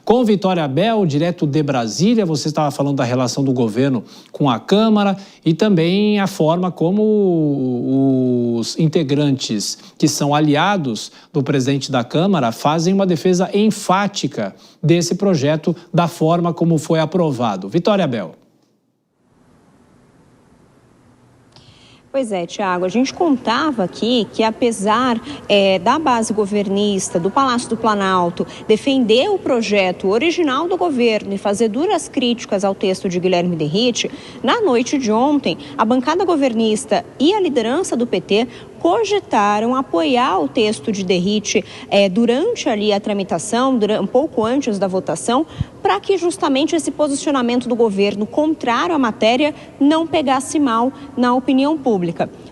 Com Vitória Abel, direto de Brasília, você estava falando da relação do governo com a Câmara e também a forma como os integrantes que são aliados do presidente da Câmara fazem uma defesa enfática desse projeto, da forma como foi aprovado. Vitória Abel. Pois é, Tiago, a gente contava aqui que apesar da base governista, do Palácio do Planalto, defender o projeto original do governo e fazer duras críticas ao texto de Guilherme Derrite, na noite de ontem, a bancada governista e a liderança do PT cogitaram apoiar o texto de Derrite durante ali a tramitação, um pouco antes da votação, para que justamente esse posicionamento do governo contrário à matéria não pegasse mal na opinião pública.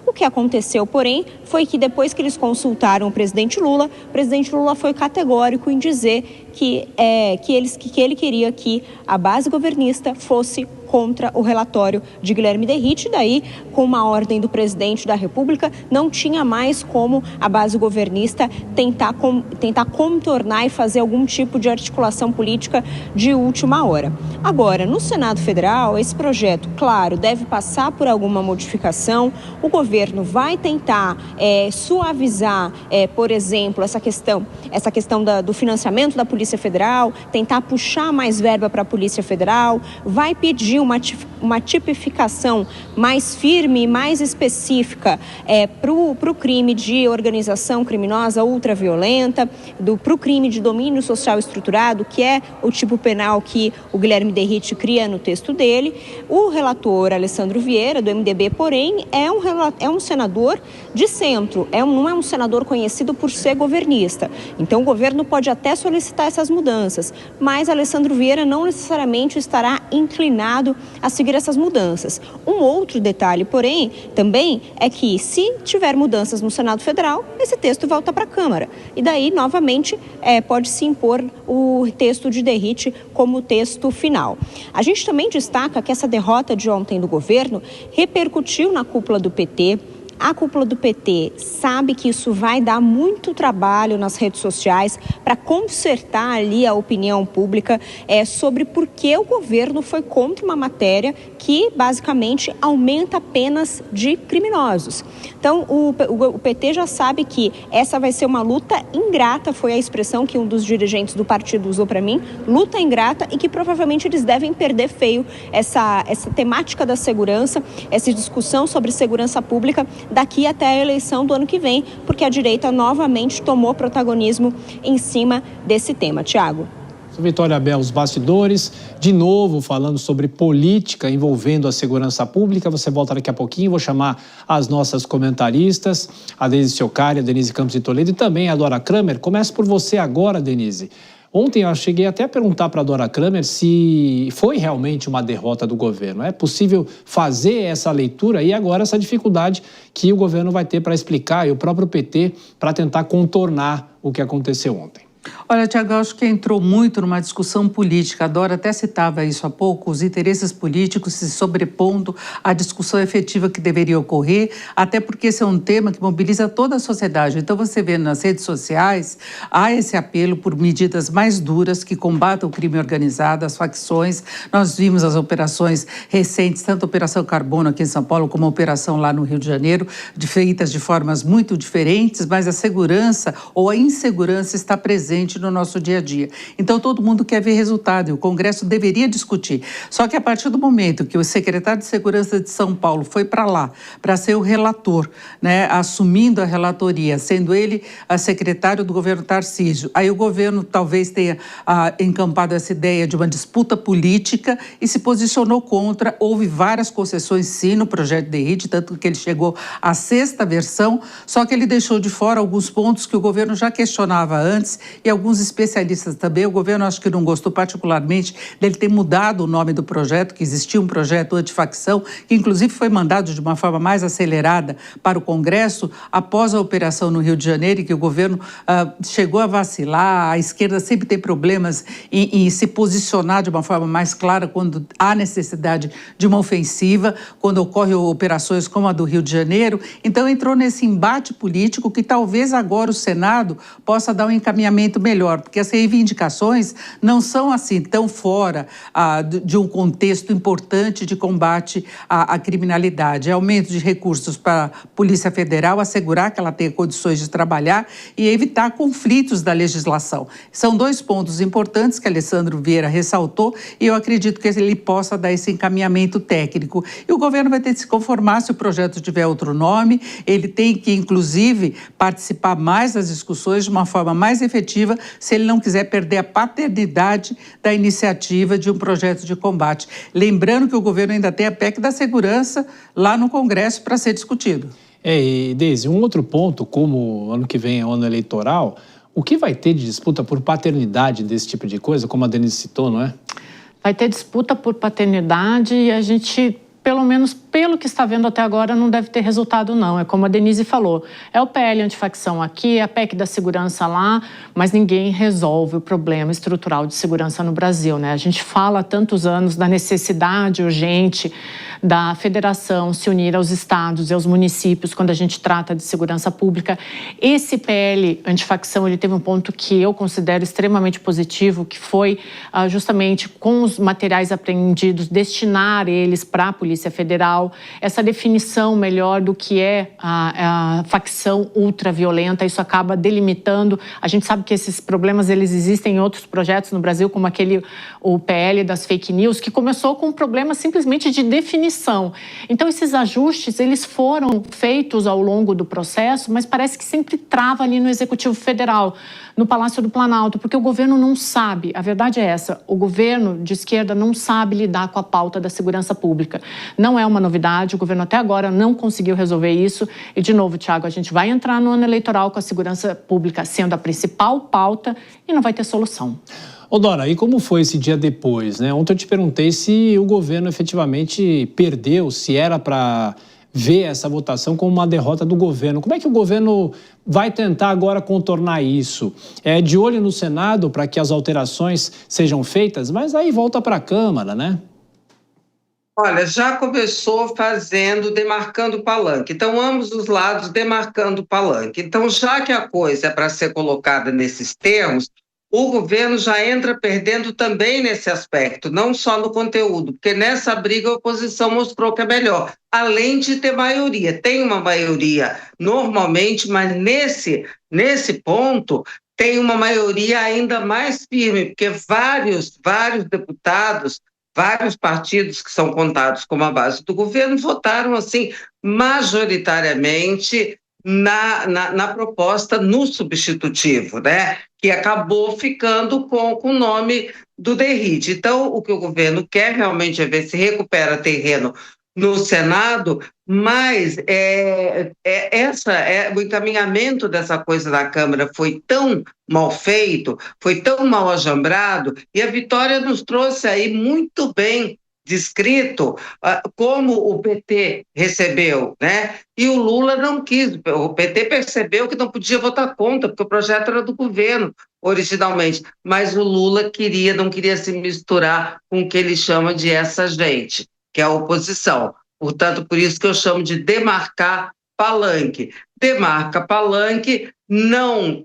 O que aconteceu, porém, foi que depois que eles consultaram o presidente Lula foi categórico em dizer que ele queria que a base governista fosse contra o relatório de Guilherme Derrite. Daí, com uma ordem do presidente da República, não tinha mais como a base governista tentar contornar e fazer algum tipo de articulação política de última hora. Agora, no Senado Federal, esse projeto, claro, deve passar por alguma modificação. O governo vai tentar suavizar, por exemplo, essa questão do financiamento da Polícia Federal, tentar puxar mais verba para a Polícia Federal, vai pedir uma tipificação mais firme e mais específica para o crime de organização criminosa ultraviolenta, para o crime de domínio social estruturado, que é o tipo penal que o Guilherme Derrite cria no texto dele. O relator Alessandro Vieira, do MDB, porém, é um senador de centro, não é um senador conhecido por ser governista. Então, o governo pode até solicitar essas mudanças, mas Alessandro Vieira não necessariamente estará inclinado a seguir essas mudanças. Um outro detalhe, porém, também é que se tiver mudanças no Senado Federal, esse texto volta para a Câmara. E daí, novamente, pode-se impor o texto de Derrite como texto final. A gente também destaca que essa derrota de ontem do governo repercutiu na cúpula do PT. A cúpula do PT sabe que isso vai dar muito trabalho nas redes sociais para consertar ali a opinião pública sobre por que o governo foi contra uma matéria que basicamente aumenta penas de criminosos. Então, o PT já sabe que essa vai ser uma luta ingrata, foi a expressão que um dos dirigentes do partido usou para mim, luta ingrata, e que provavelmente eles devem perder feio essa temática da segurança, essa discussão sobre segurança pública daqui até a eleição do ano que vem, porque a direita novamente tomou protagonismo em cima desse tema. Tiago. Vitória Abel, os bastidores, de novo falando sobre política envolvendo a segurança pública. Você volta daqui a pouquinho, vou chamar as nossas comentaristas, a Denise Ciocari, a Denise Campos de Toledo e também a Dora Kramer. Começo por você agora, Denise. Ontem eu cheguei até a perguntar para a Dora Kramer se foi realmente uma derrota do governo. É possível fazer essa leitura e agora essa dificuldade que o governo vai ter para explicar e o próprio PT para tentar contornar o que aconteceu ontem? Olha, Tiago, acho que entrou muito numa discussão política. A Dora até citava isso há pouco, os interesses políticos se sobrepondo à discussão efetiva que deveria ocorrer, até porque esse é um tema que mobiliza toda a sociedade. Então, você vê nas redes sociais, há esse apelo por medidas mais duras que combatam o crime organizado, as facções. Nós vimos as operações recentes, tanto a Operação Carbono aqui em São Paulo, como a operação lá no Rio de Janeiro, feitas de formas muito diferentes, mas a segurança ou a insegurança está presente no nosso dia a dia. Então, todo mundo quer ver resultado e o Congresso deveria discutir. Só que a partir do momento que o secretário de Segurança de São Paulo foi para lá, para ser o relator, né, assumindo a relatoria, sendo ele a secretário do governo Tarcísio, aí o governo talvez tenha encampado essa ideia de uma disputa política e se posicionou contra. Houve várias concessões, sim, no projeto de Derrite, tanto que ele chegou à 6ª versão, só que ele deixou de fora alguns pontos que o governo já questionava antes e alguns especialistas também. O governo acho que não gostou particularmente dele ter mudado o nome do projeto, que existia um projeto antifacção, que inclusive foi mandado de uma forma mais acelerada para o Congresso após a operação no Rio de Janeiro, e que o governo chegou a vacilar. A esquerda sempre tem problemas em se posicionar de uma forma mais clara quando há necessidade de uma ofensiva, quando ocorrem operações como a do Rio de Janeiro. Então entrou nesse embate político que talvez agora o Senado possa dar um encaminhamento encaminhamento melhor, porque as reivindicações não são assim tão fora de um contexto importante de combate à criminalidade. É aumento de recursos para a Polícia Federal, assegurar que ela tenha condições de trabalhar e evitar conflitos da legislação. São dois pontos importantes que Alessandro Vieira ressaltou e eu acredito que ele possa dar esse encaminhamento técnico. E o governo vai ter que se conformar se o projeto tiver outro nome, ele tem que, inclusive, participar mais das discussões de uma forma mais efetiva se ele não quiser perder a paternidade da iniciativa de um projeto de combate. Lembrando que o governo ainda tem a PEC da segurança lá no Congresso para ser discutido. E Deise, um outro ponto, como ano que vem é ano eleitoral, o que vai ter de disputa por paternidade desse tipo de coisa, como a Denise citou, não é? Vai ter disputa por paternidade e a gente, pelo menos pelo que está vendo até agora, não deve ter resultado não. É como a Denise falou, é o PL antifacção aqui, é a PEC da segurança lá, mas ninguém resolve o problema estrutural de segurança no Brasil, né? A gente fala há tantos anos da necessidade urgente da federação se unir aos estados e aos municípios quando a gente trata de segurança pública. Esse PL antifacção, ele teve um ponto que eu considero extremamente positivo, que foi justamente com os materiais apreendidos, destinar eles para a Polícia Federal, essa definição melhor do que é a facção ultraviolenta, isso acaba delimitando. A gente sabe que esses problemas eles existem em outros projetos no Brasil, como o PL das fake news, que começou com um problema simplesmente de definição. Então, esses ajustes, eles foram feitos ao longo do processo, mas parece que sempre trava ali no Executivo Federal, no Palácio do Planalto, porque o governo não sabe, a verdade é essa, o governo de esquerda não sabe lidar com a pauta da segurança pública. Não é uma novidade, o governo até agora não conseguiu resolver isso. E, de novo, Tiago, a gente vai entrar no ano eleitoral com a segurança pública sendo a principal pauta e não vai ter solução. Ô Dora, e como foi esse dia depois, né? Ontem eu te perguntei se o governo efetivamente perdeu, se era para ver essa votação como uma derrota do governo. Como é que o governo vai tentar agora contornar isso? É de olho no Senado para que as alterações sejam feitas, mas aí volta para a Câmara, né? Olha, já começou demarcando o palanque. Então, ambos os lados demarcando o palanque. Então, já que a coisa é para ser colocada nesses termos, o governo já entra perdendo também nesse aspecto, não só no conteúdo, porque nessa briga a oposição mostrou que é melhor, além de ter maioria. Tem uma maioria normalmente, mas nesse ponto tem uma maioria ainda mais firme, porque vários deputados, vários partidos que são contados como a base do governo votaram assim majoritariamente na proposta no substitutivo, né? Que acabou ficando com o nome do Derrite. Então, o que o governo quer realmente é ver se recupera terreno no Senado, mas o encaminhamento dessa coisa da Câmara foi tão mal feito, foi tão mal ajambrado, e a vitória nos trouxe aí muito bem descrito como o PT recebeu, né? E o Lula não quis, o PT percebeu que não podia votar contra, porque o projeto era do governo originalmente, mas o Lula não queria se misturar com o que ele chama de essa gente, que é a oposição. Portanto, por isso que eu chamo de demarcar palanque. Demarca palanque, não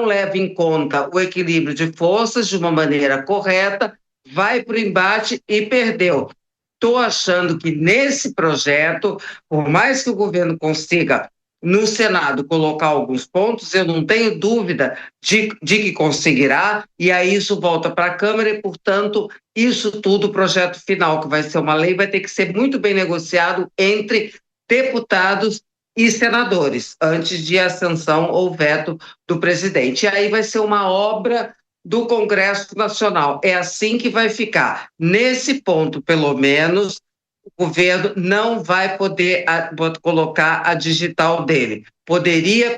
leva em conta o equilíbrio de forças de uma maneira correta, vai para o embate e perdeu. Estou achando que nesse projeto, por mais que o governo consiga, no Senado, colocar alguns pontos, eu não tenho dúvida de que conseguirá, e aí isso volta para a Câmara e, portanto, isso tudo, o projeto final, que vai ser uma lei, vai ter que ser muito bem negociado entre deputados e senadores, antes de ascensão ou veto do presidente. E aí vai ser uma obra do Congresso Nacional. É assim que vai ficar. Nesse ponto, pelo menos, o governo não vai poder colocar a digital dele.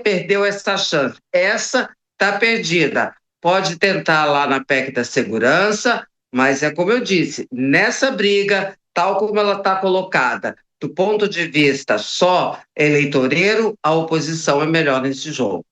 Perdeu essa chance. Essa está perdida. Pode tentar lá na PEC da segurança, mas é como eu disse, nessa briga, tal como ela está colocada, do ponto de vista só eleitoreiro, a oposição é melhor nesse jogo.